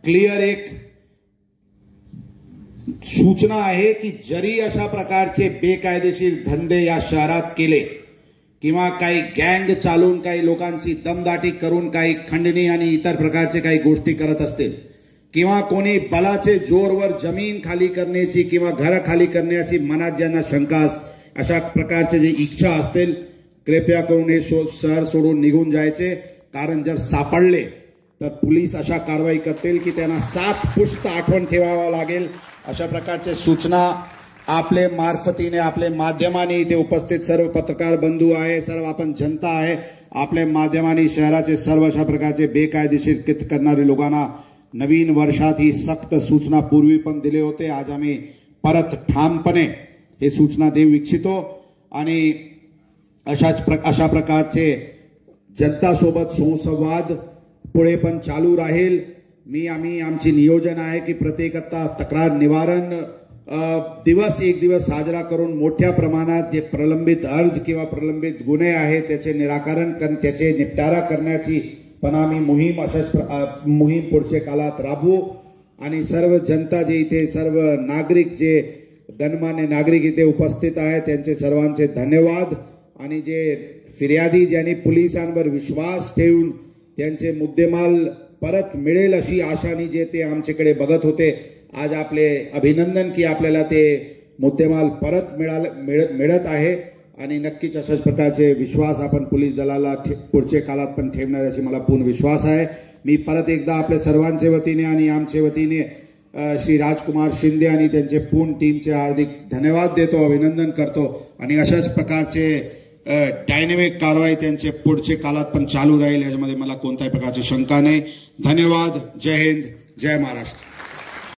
Clear एक सूचना आहे की जरी अशा प्रकारचे बेकायदेशीर धंदे या शहरात केले किंवा काही गँग चालून काही लोकांची दमदाटी करून काही खंडणी आणि इतर प्रकारचे काही गोष्टी करत असतील किंवा कोणी बलाचे जोरवर जमीन खाली करण्याची किंवा घर खाली करण्याची मनात ज्यांना शंका अशा प्रकारचे जे इच्छा असतील कृपया करून हे शहर सोडून निघून जायचे, कारण जर सापडले तर पोलीस अशा कारवाई करतील की त्यांना 7 पुष्ट आठवण ठेवावा लागेल। अशा प्रकारचे सूचना आपले मार्फतीने आपले माध्यमांनी इथे उपस्थित सर्व पत्रकार बंधू आहे, सर्व आपण जनता आहे, आपल्या माध्यमांनी शहराचे सर्व अशा प्रकारचे बेकायदेशीर कृत्य करणारे लोकांना नवीन वर्षात ही सक्त सूचना पूर्वी पण दिले होते। आज आम्ही परत ठामपणे हे सूचना देऊ इच्छितो आणि अशा प्रकारचे जनतासोबत सुसंवाद पुढे पण चालू राहील। आमची नियोजन आहे की प्रत्येक आता तक्रार निवारण दिवस एक दिवस साजरा करून मोठ्या प्रमाणात जे प्रलंबित अर्ज किंवा प्रलंबित गुन्हे आहेत त्याचे निराकरण त्याचे निपटारा करण्याची पण आम्ही मोहीम पुढच्या काळात राबवू आणि सर्व जनता जे इथे सर्व नागरिक जे गणमान्य नागरिक इथे उपस्थित आहेत त्यांचे सर्वांचे धन्यवाद आणि जे फिर्यादी ज्यांनी पोलिसांवर विश्वास ठेवून त्यांचे मुद्देमाल परत मिळेल अशी आशानी जे ते आमच्याकडे बघत होते, आज आपले अभिनंदन की आपल्याला ते मुद्देमाल परत मिळत आहे आणि नक्कीच अशाच प्रकारचे विश्वास आपण पोलीस दलाला पुढच्या काळात पण ठेवणार अशी मला पूर्ण विश्वास आहे। मी परत एकदा आपल्या सर्वांच्या वतीने आणि आमच्या वतीने श्री राजकुमार शिंदे आणि त्यांचे पूर्ण टीमचे हार्दिक धन्यवाद देतो, अभिनंदन करतो आणि अशाच प्रकारचे डायनेमिक कारवाई त्यांचे पुढच्या काळात पण चालू राहील यामध्ये मला कोणत्याही प्रकारची शंका नाही। धन्यवाद। जय हिंद, जय महाराष्ट्र।